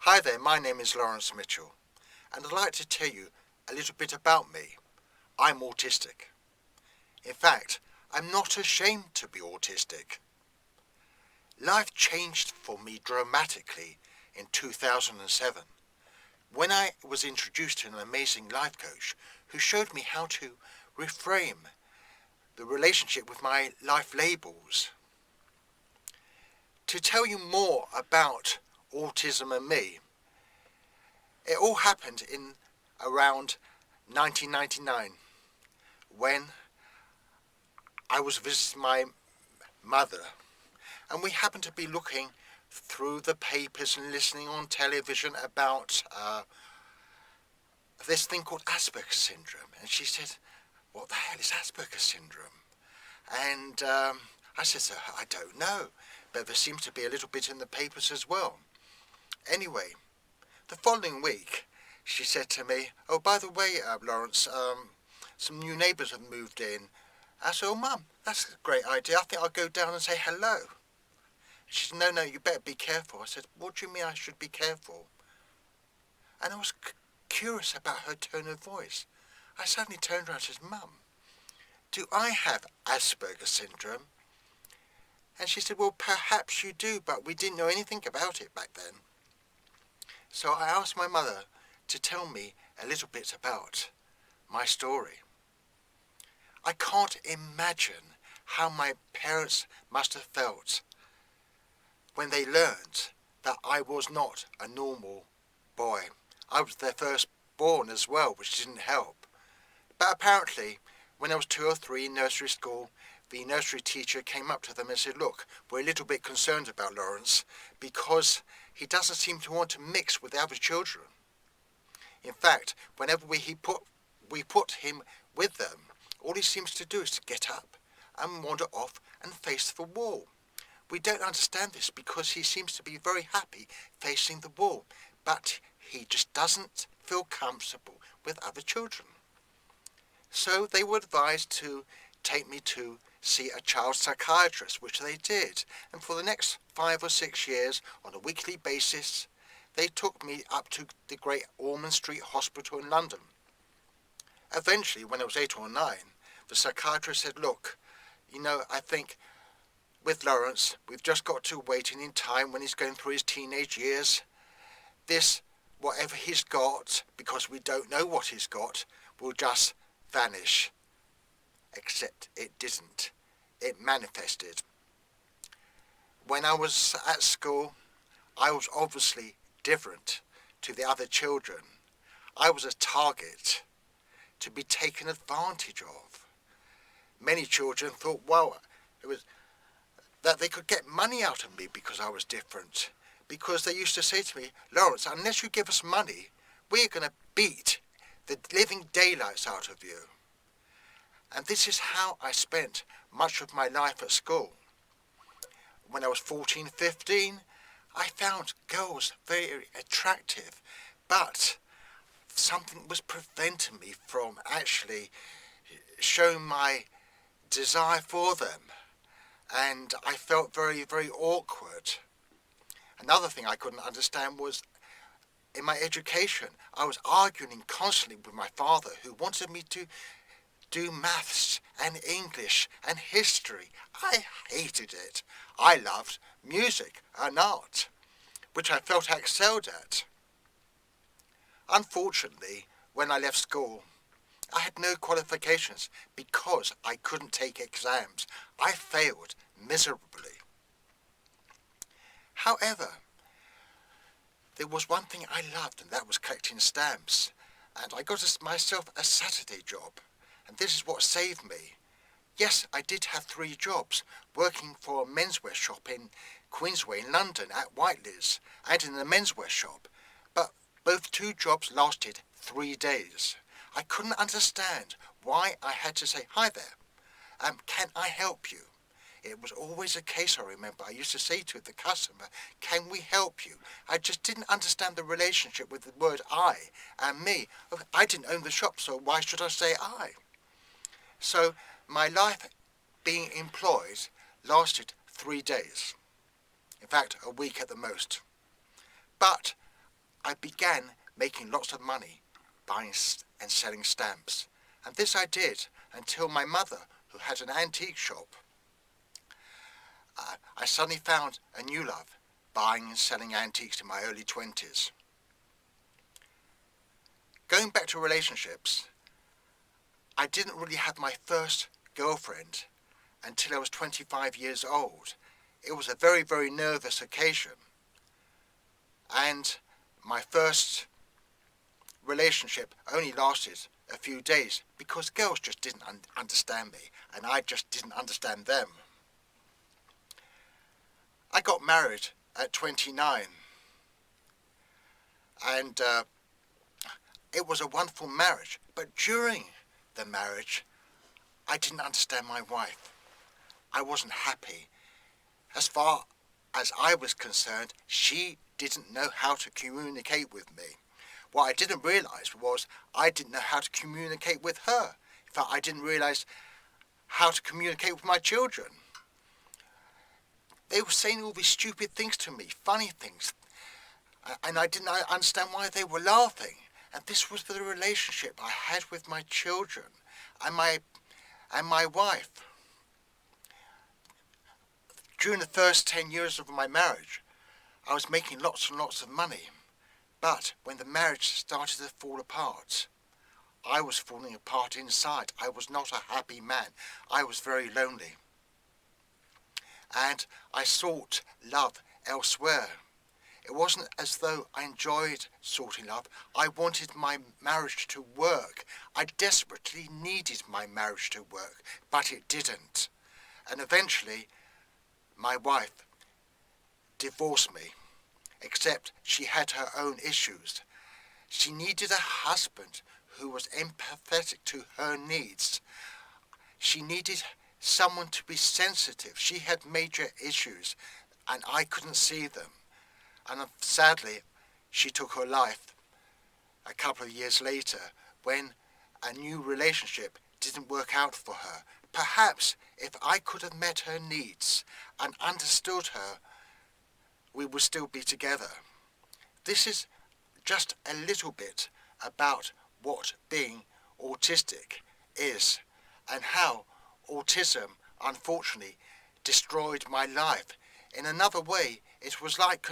Hi there, my name is Laurence Mitchell, and I'd like to tell you a little bit about me. I'm autistic. In fact, I'm not ashamed to be autistic. Life changed for me dramatically in 2007 when I was introduced to an amazing life coach who showed me how to reframe the relationship with my life labels. To tell you more about autism and me, it all happened in around 1999 when I was visiting my mother, and we happened to be looking through the papers and listening on television about this thing called Asperger syndrome. And she said, "What the hell is Asperger syndrome?" And I said to her, "I don't know, but there seems to be a little bit in the papers as well." Anyway, the following week, she said to me, "Oh, by the way, Laurence, some new neighbours have moved in." I said, "Oh, Mum, that's a great idea. I think I'll go down and say hello." She said, No, you better be careful." I said, "What do you mean I should be careful?" And I was curious about her tone of voice. I suddenly turned around and said, "Mum, do I have Asperger syndrome?" And she said, "Well, perhaps you do, but we didn't know anything about it back then." So I asked my mother to tell me a little bit about my story. I can't imagine how my parents must have felt when they learned that I was not a normal boy. I was their firstborn as well, which didn't help. But apparently, when I was 2 or 3 in nursery school, the nursery teacher came up to them and said, "Look, we're a little bit concerned about Laurence because he doesn't seem to want to mix with the other children. In fact, whenever we put him with them, all he seems to do is to get up and wander off and face the wall. We don't understand this because he seems to be very happy facing the wall, but he just doesn't feel comfortable with other children." So they were advised to take me to see a child psychiatrist, which they did. And for the next 5 or 6 years, on a weekly basis, they took me up to the Great Ormond Street Hospital in London. Eventually, when I was 8 or 9, the psychiatrist said, "Look, I think with Laurence, we've just got to waiting in time when he's going through his teenage years. This, whatever he's got, because we don't know what he's got, will just vanish." Except it didn't. It manifested. When I was at school, I was obviously different to the other children. I was a target to be taken advantage of. Many children thought, that they could get money out of me because I was different. Because they used to say to me, "Laurence, unless you give us money, we're going to beat the living daylights out of you." And this is how I spent much of my life at school. When I was 14, 15, I found girls very attractive, but something was preventing me from actually showing my desire for them. And I felt very, very awkward. Another thing I couldn't understand was in my education, I was arguing constantly with my father, who wanted me to do maths and English and history. I hated it. I loved music and art, which I felt I excelled at. Unfortunately, when I left school, I had no qualifications because I couldn't take exams. I failed miserably. However, there was one thing I loved, and that was collecting stamps. And I got myself a Saturday job. And this is what saved me. Yes, I did have 3 jobs, working for a menswear shop in Queensway in London at Whiteley's and in the menswear shop. But both 2 jobs lasted 3 days. I couldn't understand why I had to say, "Hi there, can I help you?" It was always a case, I remember, I used to say to the customer, "Can we help you?" I just didn't understand the relationship with the word I and me. I didn't own the shop, so why should I say I? So my life being employed lasted 3 days. In fact, a week at the most. But I began making lots of money buying and selling stamps. And this I did until my mother, who had an antique shop, I suddenly found a new love, buying and selling antiques in my early 20s. Going back to relationships, I didn't really have my first girlfriend until I was 25 years old. It was a very, very nervous occasion. And my first relationship only lasted a few days because girls just didn't understand me and I just didn't understand them. I got married at 29 and it was a wonderful marriage, but during the marriage I didn't understand my wife. I wasn't happy. As far as I was concerned, she didn't know how to communicate with me. What I didn't realise was I didn't know how to communicate with her. In fact, I didn't realise how to communicate with my children. They were saying all these stupid things to me, funny things, and I didn't understand why they were laughing. And this was the relationship I had with my children and my wife. During the first 10 years of my marriage, I was making lots and lots of money. But when the marriage started to fall apart, I was falling apart inside. I was not a happy man. I was very lonely. And I sought love elsewhere. It wasn't as though I enjoyed sorting love. I wanted my marriage to work. I desperately needed my marriage to work, but it didn't. And eventually, my wife divorced me, except she had her own issues. She needed a husband who was empathetic to her needs. She needed someone to be sensitive. She had major issues, and I couldn't see them. And sadly, she took her life a couple of years later when a new relationship didn't work out for her. Perhaps if I could have met her needs and understood her, we would still be together. This is just a little bit about what being autistic is and how autism, unfortunately, destroyed my life. In another way, it was like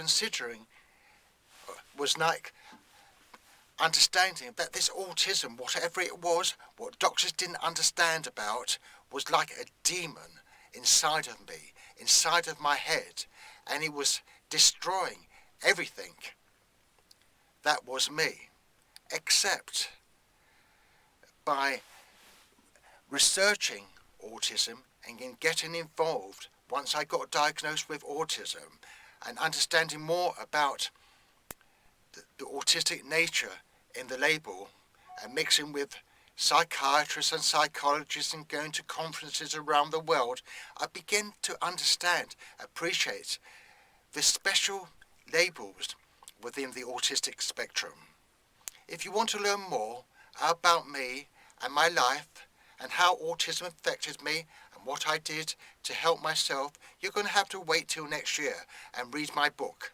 understanding that this autism, whatever it was, what doctors didn't understand about, was like a demon inside of me, inside of my head, and it was destroying everything that was me, except by researching autism and in getting involved once I got diagnosed with autism and understanding more about the autistic nature in the label and mixing with psychiatrists and psychologists and going to conferences around the world, I began to understand, appreciate the special labels within the autistic spectrum. If you want to learn more about me and my life and how autism affected me and what I did to help myself, you're going to have to wait till next year and read my book.